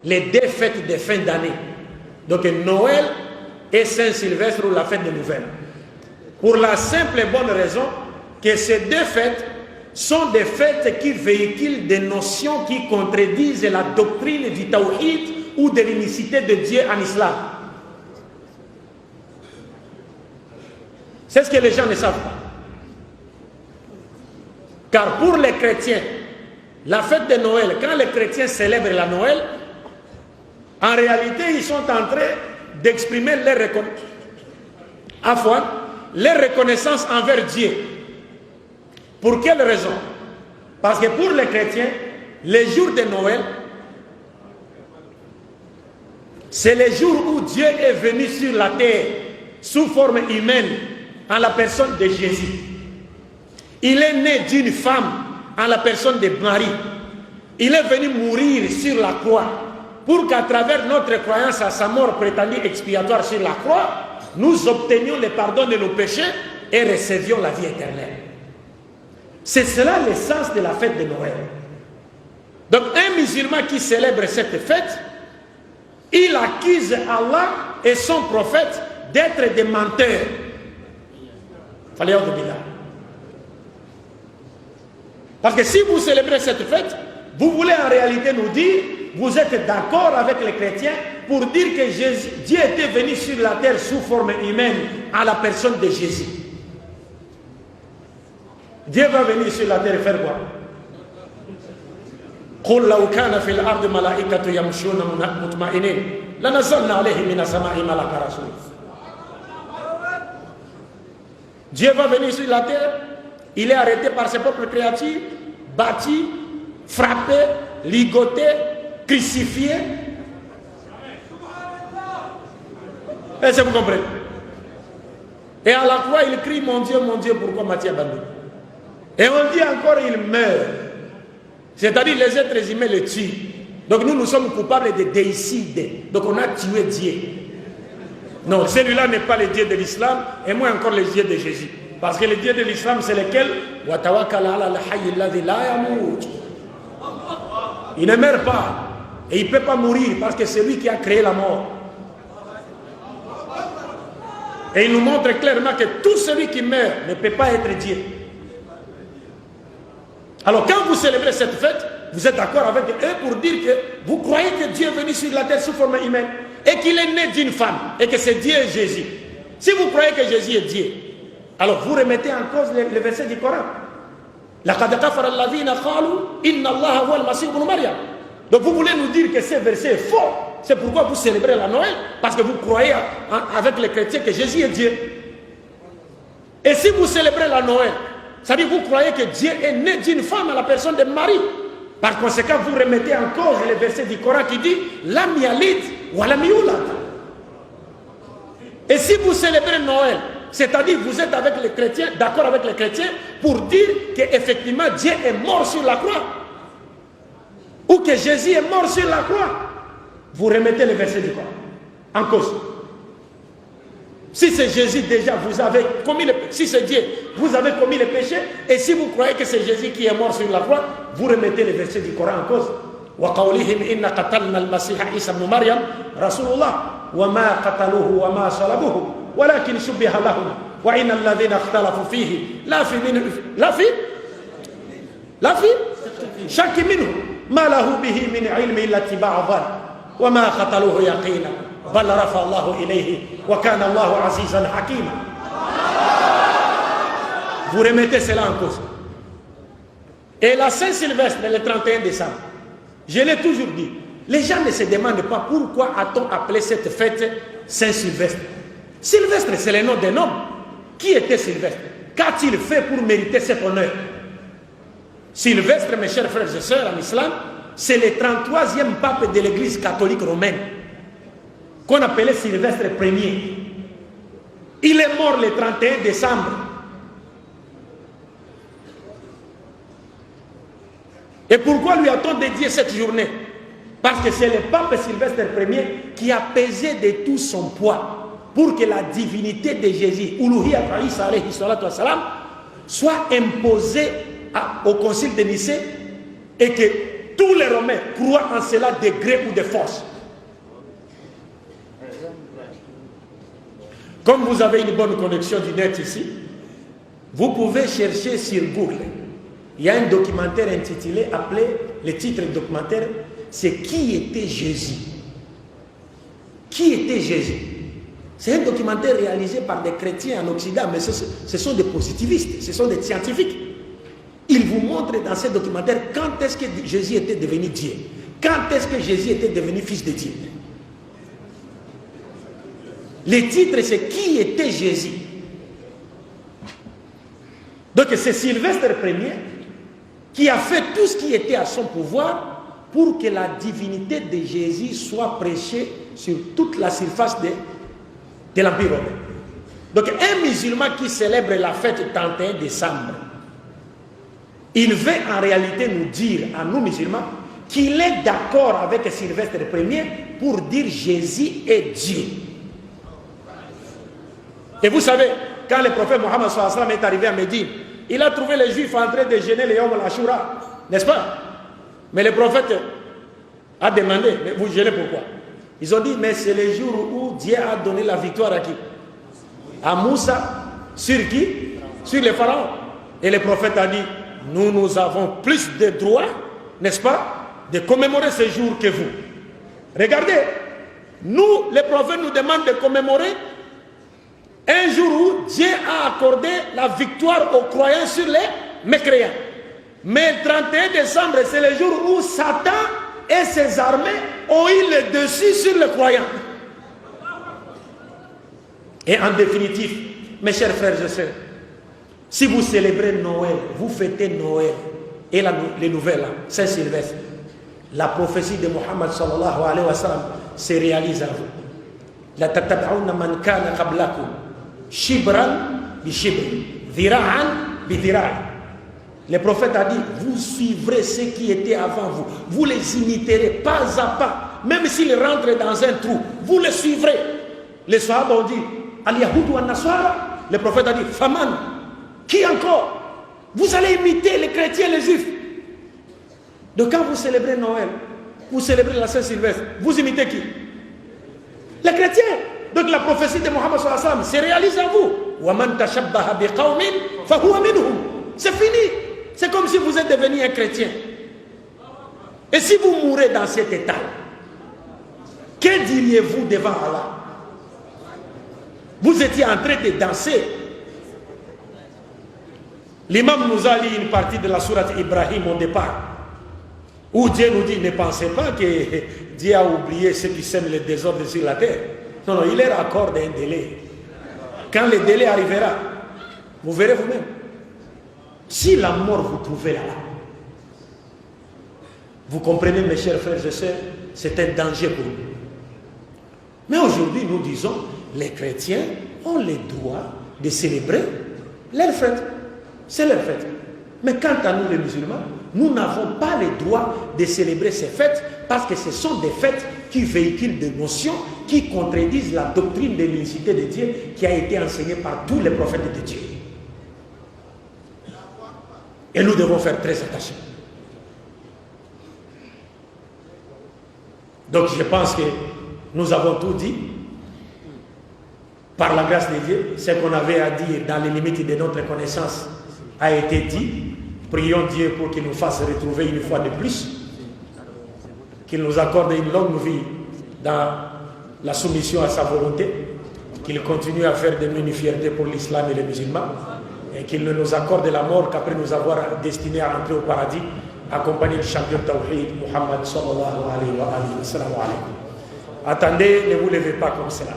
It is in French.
les deux fêtes de fin d'année. Donc Noël et Saint-Sylvestre ou la fête de Nouvelles. Pour la simple et bonne raison que ces deux fêtes sont des fêtes qui véhiculent des notions qui contredisent la doctrine du Tawhid ou de l'unicité de Dieu en islam. C'est ce que les gens ne savent pas. Car pour les chrétiens, la fête de Noël, quand les chrétiens célèbrent la Noël, en réalité, ils sont en train d'exprimer leur reconnaissance envers Dieu. Pour quelle raison? Parce que pour les chrétiens, les jours de Noël, c'est les jours où Dieu est venu sur la terre sous forme humaine en la personne de Jésus. Il est né d'une femme en la personne de Marie. Il est venu mourir sur la croix pour qu'à travers notre croyance à sa mort prétendue expiatoire sur la croix, nous obtenions le pardon de nos péchés et recevions la vie éternelle. C'est cela l'essence de la fête de Noël. Donc un musulman qui célèbre cette fête, il accuse Allah et son prophète d'être des menteurs. Fallait en oublier. Parce que si vous célébrez cette fête, vous voulez en réalité nous dire, vous êtes d'accord avec les chrétiens pour dire que Dieu était venu sur la terre sous forme humaine à la personne de Jésus. Dieu va venir sur la terre et faire quoi? قُلْ لَوْ كَانَ فِي الْأَرْضِ مَلَائِكَةٌ يَمْشُونَ مُطْمَئِنِينَ لَنَزَّلْنَا عَلَيْهِم مِنَ السَّمَاءِ مَلَكًا رَسُولًا. Dieu va venir sur la terre, il est arrêté par ses propres créatures, battu, frappé, ligoté, crucifié. Est-ce que vous comprenez? Et à la croix, il crie, mon Dieu, pourquoi m'as-tu abandonné? Et on dit encore, il meurt. C'est-à-dire, les êtres humains le tuent. Donc nous sommes coupables de déicide. Donc on a tué Dieu. Non, celui-là n'est pas le Dieu de l'islam, et moins encore le Dieu de Jésus. Parce que le Dieu de l'islam, c'est lequel? Il ne meurt pas. Et il ne peut pas mourir parce que c'est lui qui a créé la mort. Et il nous montre clairement que tout celui qui meurt ne peut pas être Dieu. Alors quand vous célébrez cette fête, vous êtes d'accord avec eux pour dire que vous croyez que Dieu est venu sur la terre sous forme humaine et qu'il est né d'une femme et que c'est Dieu et Jésus. Si vous croyez que Jésus est Dieu, alors vous remettez en cause le verset du Coran. Donc vous voulez nous dire que ce verset est faux. C'est pourquoi vous célébrez la Noël, parce que vous croyez avec les chrétiens que Jésus est Dieu. Et si vous célébrez la Noël, ça veut dire que vous croyez que Dieu est né d'une femme à la personne de Marie. Par conséquent, vous remettez en cause le verset du Coran qui dit Lam yalid wa lam yulad. Et si vous célébrez Noël, c'est-à-dire vous êtes avec les chrétiens, d'accord avec les chrétiens, pour dire qu'effectivement Dieu est mort sur la croix, ou que Jésus est mort sur la croix, vous remettez le verset du Coran en cause. Si c'est Jésus déjà, vous avez commis le péché. Si c'est Dieu, vous avez commis le péché. Et si vous croyez que c'est Jésus qui est mort sur la croix, vous remettez le verset du Coran en cause. وَقَوْلِهِمْ إِنَّ قَتَلْنَا الْمَسِيحَ عِيسَى بْنُ مَرْيَمَ رَسُولُ اللَّهِ وَمَا قَتَلُوهُ وَمَا صَلَبُوهُ وَلَكِنْ شُبِّهَ لَهُمْ وَإِنَّ الَّذِينَ اخْتَلَفُوا فِيهِ لا في شك منه ما له به من علم إلا اتباع الظن وما قتلوه يقينا بل رفع الله إليه وكان الله عزيزا حكيما. Vous remettez cela en cause. Et la Saint-Sylvestre, le 31 décembre, je l'ai toujours dit, les gens ne se demandent pas pourquoi a-t-on appelé cette fête Saint-Sylvestre. Sylvestre, c'est le nom d'un homme. Qui était Sylvestre? Qu'a-t-il fait pour mériter cet honneur? Sylvestre, mes chers frères et sœurs en islam, c'est le 33e pape de l'église catholique romaine, qu'on appelait Sylvestre Ier. Il est mort le 31 décembre. Et pourquoi lui a-t-on dédié cette journée? Parce que c'est le pape Sylvestre Ier qui a pesé de tout son poids pour que la divinité de Jésus, Uluhiyat Isa alayhi salatu wassalam, soit imposée au concile de Nicée et que tous les Romains croient en cela de gré ou de force. Comme vous avez une bonne connexion du net ici, vous pouvez chercher sur Google. Il y a un documentaire intitulé, appelé, le titre du documentaire, c'est Qui était Jésus? Qui était Jésus? C'est un documentaire réalisé par des chrétiens en Occident, mais ce sont des positivistes, ce sont des scientifiques. Ils vous montrent dans ce documentaire quand est-ce que Jésus était devenu Dieu. Quand est-ce que Jésus était devenu fils de Dieu. Le titre, c'est Qui était Jésus? Donc c'est Sylvestre Ier qui a fait tout ce qui était à son pouvoir pour que la divinité de Jésus soit prêchée sur toute la surface de l'Empire romain. Donc un musulman qui célèbre la fête du 31 décembre, il veut en réalité nous dire, à nous musulmans, qu'il est d'accord avec Sylvestre Ier pour dire Jésus est Dieu. Et vous savez, quand le prophète Mohammed est arrivé à Médine, il a trouvé les Juifs en train de gêner les Yom al-Ashura, n'est-ce pas? Mais le prophète a demandé, mais vous gênez pourquoi? Ils ont dit, mais c'est le jour où Dieu a donné la victoire à qui? À Moussa. Sur qui? Sur les pharaons. Et le prophète a dit, nous avons plus de droits, n'est-ce pas, de commémorer ce jour que vous. Regardez, nous, les prophètes nous demandent de commémorer un jour où Dieu a accordé la victoire aux croyants sur les mécréants. Mais le 31 décembre, c'est le jour où Satan et ses armées ont eu le dessus sur les croyants. Et en définitive, mes chers frères et sœurs, si vous célébrez Noël, vous fêtez Noël et les nouvelles, Saint-Sylvestre, la prophétie de Mohammed sallallahu alayhi wa sallam se réalise à vous. La tatab'ouna man kana qablakum shibran bi shibr, dhira'an bi dhira'. Le prophète a dit, vous suivrez ceux qui étaient avant vous, vous les imiterez pas à pas, même s'ils rentrent dans un trou, vous les suivrez. Les Sahaba ont dit, al-Yahoud wa Nasara, le prophète a dit, Faman, qui encore? Vous allez imiter les chrétiens, les juifs. Donc quand vous célébrez Noël, vous célébrez la Saint-Sylvestre, vous imitez qui? Les chrétiens. Donc la prophétie de Mohammed sallallahu alayhi wa sallam se réalise à vous. Wa man tashabbaha bi qawmin fa huwa minhum. C'est fini. C'est comme si vous êtes devenu un chrétien. Et si vous mourrez dans cet état, que diriez-vous devant Allah? Vous étiez en train de danser. L'imam nous a lu une partie de la sourate Ibrahim au départ, où Dieu nous dit, ne pensez pas que Dieu a oublié ceux qui sèment le désordre sur la terre. Non, non, il leur accorde un délai. Quand le délai arrivera, vous verrez vous-même. Si la mort vous trouvez là, vous comprenez, mes chers frères et sœurs, c'est un danger pour nous. Mais aujourd'hui, nous disons, les chrétiens ont le droit de célébrer leur fête. C'est leur fête. Mais quant à nous, les musulmans, nous n'avons pas le droit de célébrer ces fêtes parce que ce sont des fêtes qui véhiculent des notions qui contredisent la doctrine de l'unicité de Dieu qui a été enseignée par tous les prophètes de Dieu. Et nous devons faire très attention. Donc je pense que nous avons tout dit. Par la grâce de Dieu, ce qu'on avait à dire dans les limites de notre connaissance a été dit. Prions Dieu pour qu'il nous fasse retrouver une fois de plus, qu'il nous accorde une longue vie dans la soumission à sa volonté, qu'il continue à faire de nous une fierté pour l'islam et les musulmans, et qu'il ne nous accorde la mort qu'après nous avoir destinés à entrer au paradis, accompagné du champion Tawhid, Muhammad sallallahu alayhi wa sallam. Attendez, ne vous levez pas comme cela.